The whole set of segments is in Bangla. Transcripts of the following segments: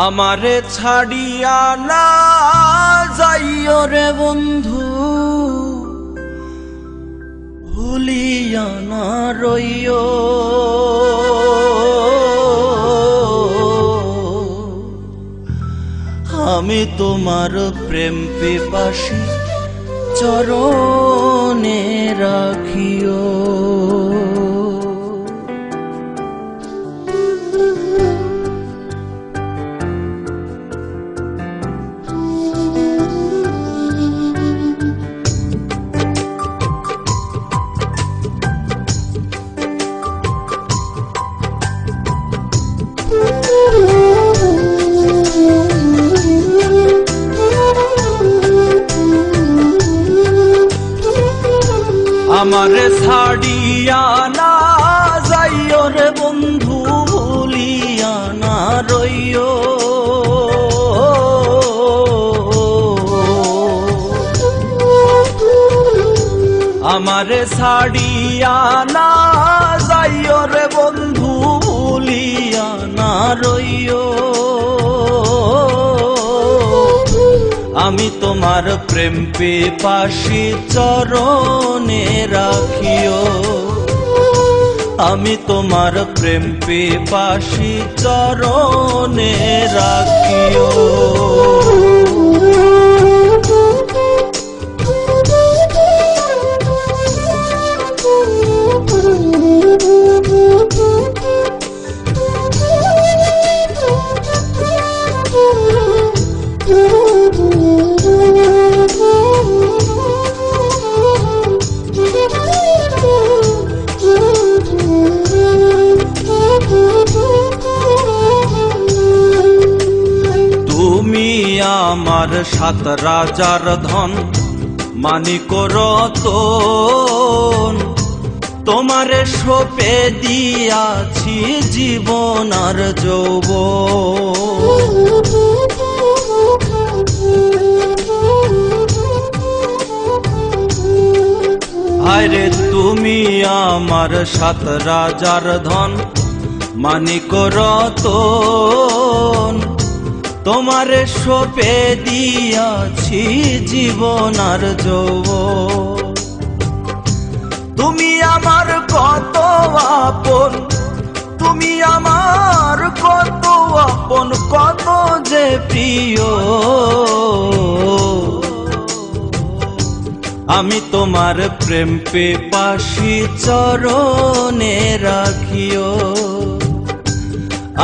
আমারে ছাড়িয়া না যাইও রে বন্ধু, ভুলিয়া না রইও। আমি তোমার প্রেম পিপাসী চরণে রাখিও। আমারে ছাড়িয়া না যাইও রে বন্ধু, ভুলিয়া না রইও। আমারে ছাড়িয়া না যাইও রে বন্ধু, ভুলিয়া না রইও। আমি তোমার প্রেম পিপাসী চরণে রাখিও। আমি তোমার প্রেম পিপাসী চরণে রাখিও। আমার 7 রাজার ধন, মানিক রতন, তোমারে সঁপে দিয়াছি জীবন আর যৌবন। আরে তুমি আমার 7 রাজার ধন, মানিক রতন, তোমারে সঁপে দিয়াছি জীবন আর যৌবন। তুমি আমার কত আপন, তুমি আমার কত আপন, কত যে প্রিয়। আমি তোমার প্রেম পিপাসী চরণে রাখিও।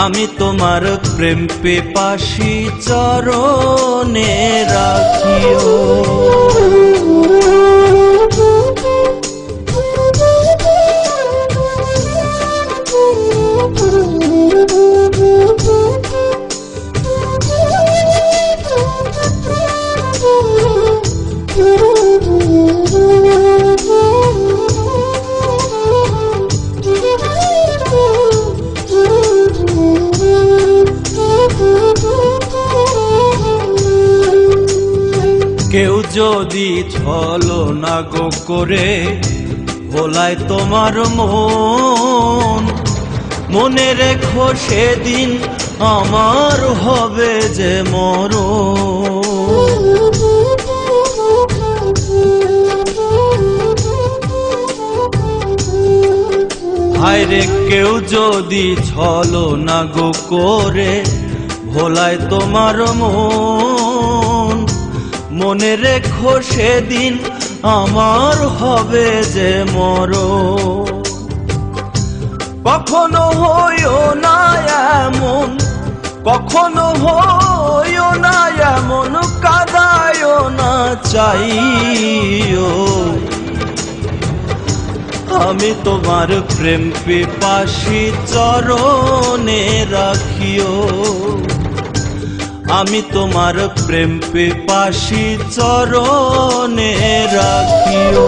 আমি তোমার প্রেম পিপাসী চরণে রাখিও। কেউ যদি ছলনা গো করে ভোলায় তোমার মন, মনে রেখো সেদিন আমার হবে যে মরণ। হায়রে কেউ যদি ছলনা গো করে ভোলায় তোমার মন, মনে রেখো সেদিন আমার হবে যে মরণ। কখনো হইও না এমন, কখনো হইও না এমন, কাঁদায়ও না চাইও। আমি তোমার প্রেম পিপাসী চরণে রাখিও। আমি তোমার প্রেম পিপাসী চরণে রাখিও।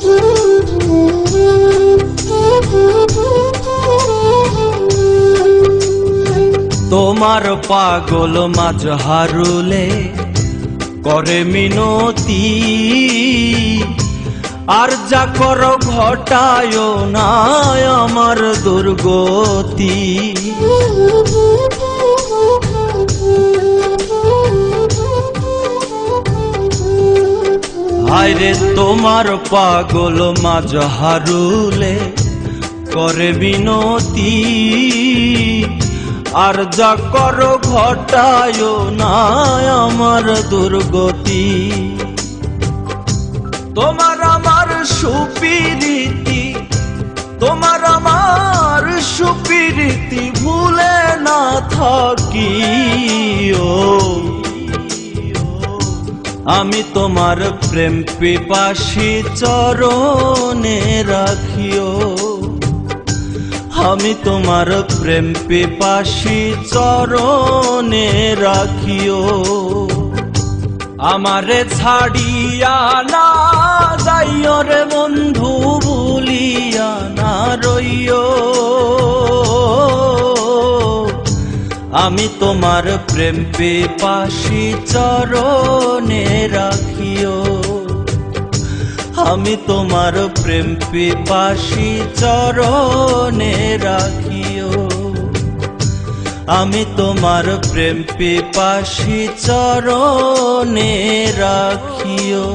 Ooh. তোমার পাগল মাঝ হারুলে করে মিনতি, আর যা করো ঘটায় না আমার দুর্গতি। হায়রে তোমার পাগল মাঝ হারুলে করে বিনতি, আর যা করো ঘটায় না আমার দুর্গতি। তোমার আমার সুপিরিতি, তোমার আমার সুপিরিতি ভুলে না থাকি। ও আমি তোমার প্রেম পিপাসী চরণে রাখিও, আমি তোমার প্রেম পিপাসী চরণে রাখিও। আমারে ছাড়িয়া না যাইও রে বন্ধু, ভুলিয়া না রইও। আমি তোমার প্রেম পিপাসী চরণে রাখিও, আমি তোমার প্রেম পিপাসী চরণে রাখিও, আমি তোমার প্রেম পিপাসী চরণে রাখিও।